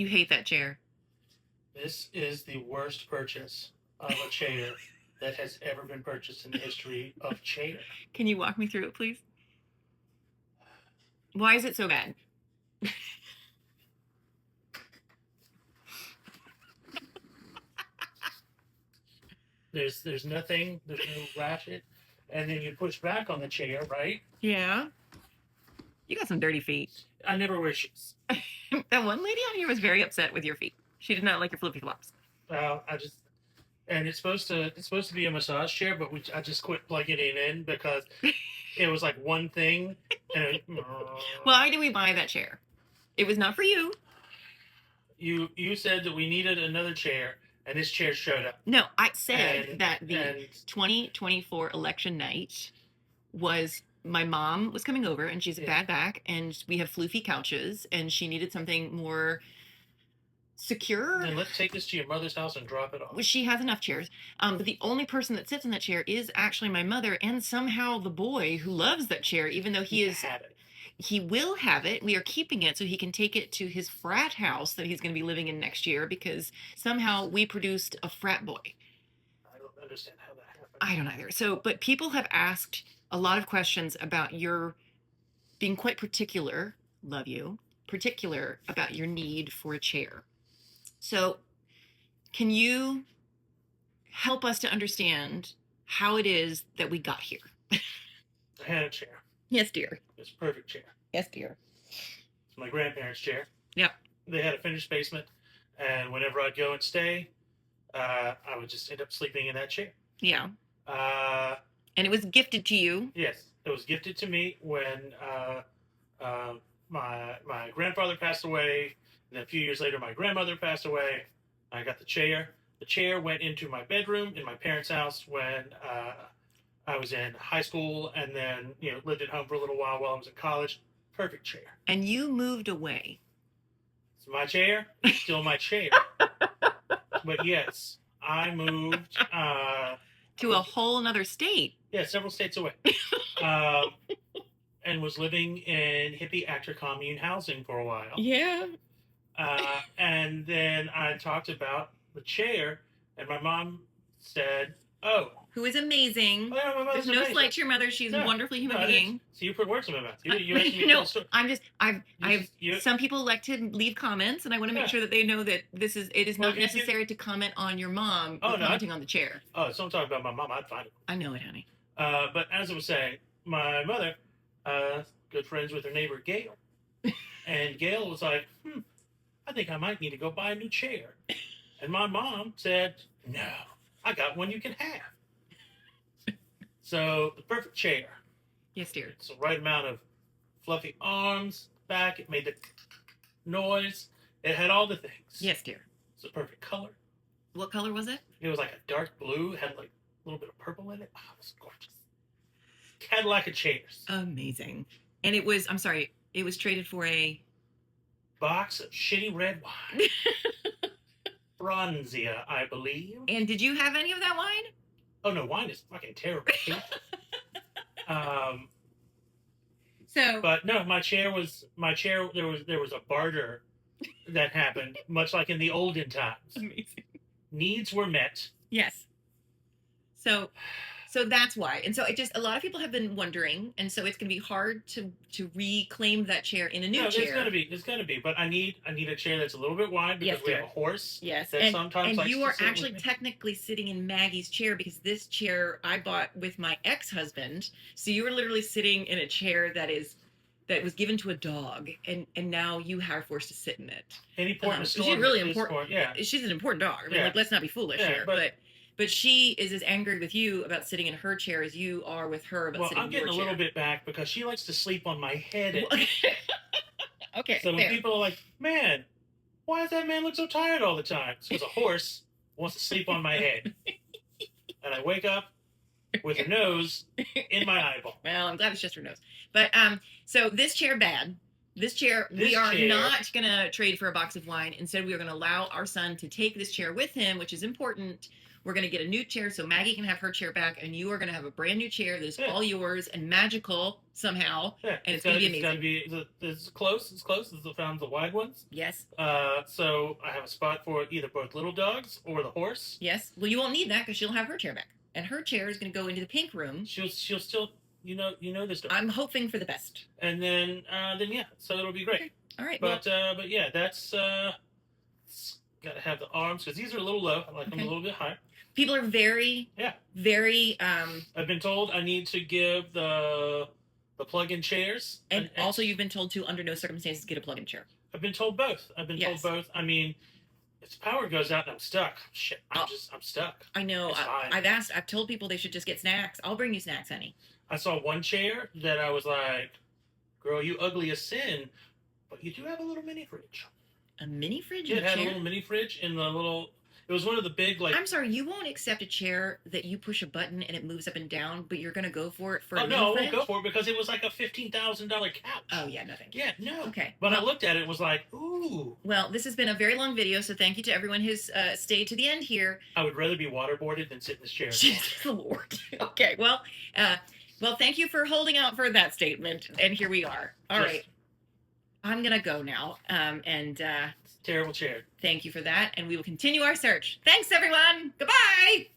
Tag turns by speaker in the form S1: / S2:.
S1: You hate that chair.
S2: This is the worst purchase of a chair that has ever been purchased in the history of chair.
S1: Can you walk me through it, please? Why is it so bad?
S2: There's nothing, there's no ratchet, and then you push back on the chair, right?
S1: Yeah. You got some dirty feet.
S2: I never wear shoes.
S1: That one lady on here was very upset with your feet. She did not like your flippy flops.
S2: I just and it's supposed to be a massage chair, but I just quit plugging it in because it was like one thing. And
S1: Why did we buy that chair? It was not for you.
S2: you said that we needed another chair, and this chair showed up.
S1: No, I said
S2: And
S1: that the
S2: and
S1: 2024 election night was my mom was coming over and she's a
S2: Yeah.
S1: bad back and we have floofy couches and she needed something more secure.
S2: then let's take this to your mother's house and drop it off.
S1: She has enough chairs. But the only person that sits in that chair is actually my mother and somehow the boy who loves that chair, even though
S2: He had it.
S1: he will have it. We are keeping it so he can take it to his frat house that he's going to be living in next year because somehow we produced a frat boy.
S2: I don't understand how that happened.
S1: I don't either. So, but people have asked a lot of questions about your being quite particular, love you, particular about your need for a chair. So, can you help us to understand how it is that we got here?
S2: I had a chair.
S1: Yes, dear.
S2: It's a perfect chair.
S1: Yes, dear.
S2: It's my grandparents' chair.
S1: Yep.
S2: They had a finished basement, and whenever I'd go and stay, I would just end up sleeping in that chair.
S1: Yeah.
S2: Uh,
S1: And it was gifted to you.
S2: yes, it was gifted to me when my grandfather passed away, and then a few years later, my grandmother passed away. I got the chair. The chair went into my bedroom in my parents' house when I was in high school, and then lived at home for a little while I was in college. Perfect chair.
S1: And you moved away.
S2: It's my chair. It's still my chair. But yes, I moved.
S1: To a whole nother state.
S2: Yeah, several states away. And was living in hippie actor commune housing for a while.
S1: Yeah.
S2: And then I talked about the chair, and my mom said, "Oh,
S1: Who is amazing.
S2: oh yeah, my mother's
S1: There's no
S2: amazing."
S1: slight to your mother. She's
S2: No,
S1: a wonderful human
S2: no,
S1: being.
S2: So you put words in my mouth. You asked me to tell
S1: No,
S2: a story.
S1: I've some people like to leave comments, and I want to make
S2: Yeah.
S1: sure that they know that it is
S2: Well,
S1: not necessary to comment on your mom
S2: Oh,
S1: or
S2: no,
S1: commenting on the chair.
S2: Oh, if someone talked about my mom, I'd find it.
S1: I know it, honey.
S2: But as I was saying, my mother, good friends with her neighbor Gail, and Gail was like, I think I might need to go buy a new chair. And my mom said, no, I got one you can have. So the perfect chair.
S1: Yes, dear.
S2: It's the right amount of fluffy arms, back. It made the noise. It had all the things.
S1: Yes, dear.
S2: It's the perfect color.
S1: What color was it?
S2: It was like a dark blue, had like a little bit of purple in it. Oh, it was gorgeous. Cadillac of chairs.
S1: Amazing. And it was, I'm sorry, it was traded for a
S2: Box of shitty red wine. Bronzia, I believe.
S1: And did you have any of that wine?
S2: Oh no, wine is fucking terrible.
S1: So,
S2: But no, my chair. There was a barter that happened, much like in the olden times.
S1: amazing.
S2: Needs were met.
S1: Yes. So that's why. And so it just a lot of people have been wondering, and so it's going to be hard to reclaim that chair in a new
S2: No,
S1: chair.
S2: there's gonna be, but I need a chair that's a little bit wide because
S1: Yes,
S2: we have
S1: dear.
S2: a horse.
S1: Yes,
S2: That
S1: and,
S2: sometimes
S1: and
S2: likes
S1: you
S2: to
S1: are
S2: sit with
S1: actually
S2: me.
S1: technically sitting in Maggie's chair because this chair I bought with my ex-husband. So you were literally sitting in a chair that was given to a dog, and now you are forced to sit in it.
S2: Any port in a
S1: She's
S2: storm
S1: really
S2: is
S1: important.
S2: Yeah.
S1: She's an important dog. I mean,
S2: Yeah.
S1: like, let's not be foolish
S2: Yeah,
S1: here.
S2: but-
S1: But she is as angry with you about sitting in her chair as you are with her about
S2: Well,
S1: sitting
S2: I'm
S1: in your
S2: getting a
S1: chair.
S2: little bit back because she likes to sleep on my head.
S1: Okay,
S2: So when
S1: fair.
S2: people are like, "Man, why does that man look so tired all the time?" It's because a horse wants to sleep on my head, and I wake up with her nose in my eyeball.
S1: Well, I'm glad it's just her nose. But so this chair bad. This chair, we are
S2: chair-
S1: not gonna trade for a box of wine. Instead, we are gonna allow our son to take this chair with him, which is important We're going to get a new chair so Maggie can have her chair back, and you are going to have a brand new chair that is
S2: Yeah.
S1: all yours and magical somehow.
S2: Yeah,
S1: And it's going to be amazing.
S2: It's going to be it's close. It's close. It's found the wide ones.
S1: Yes.
S2: So I have a spot for either both little dogs or the horse.
S1: Yes. Well, you won't need that because she'll have her chair back, and her chair is going to go into the pink room.
S2: She'll still this dog.
S1: I'm hoping for the best.
S2: And then yeah, so it'll be great.
S1: Okay. All right.
S2: But yeah, that's got to have the arms because these are a little low. I like them a little bit high.
S1: People are very
S2: I've been told I need to give the plug-in chairs,
S1: and also you've been told to under no circumstances get a plug-in chair.
S2: I've been told both.
S1: Yes.
S2: Told both. I mean, if the power goes out and I'm stuck, shit, I'm stuck.
S1: I know. I've told people they should just get snacks. I'll bring you snacks, honey.
S2: I saw one chair that I was like, girl, you ugly as sin, but you do have a little mini fridge.
S1: A mini fridge?
S2: Yeah, it had a little mini fridge in the little. It was one of the big, like.
S1: I'm sorry, you won't accept a chair that you push a button and it moves up and down, but you're gonna go for it for a mini
S2: no, I
S1: fridge?
S2: won't go for it because it was like a $15,000 couch.
S1: Oh yeah, nothing.
S2: Yeah, no.
S1: Okay.
S2: But I looked at it, it was like, ooh.
S1: Well, this has been a very long video, so thank you to everyone who's stayed to the end here.
S2: I would rather be waterboarded than sit in this chair.
S1: Jesus Lord. Okay, well, thank you for holding out for that statement, and here we are. All right. I'm gonna go now, and
S2: terrible chair.
S1: Thank you for that, and we will continue our search. Thanks, everyone. Goodbye.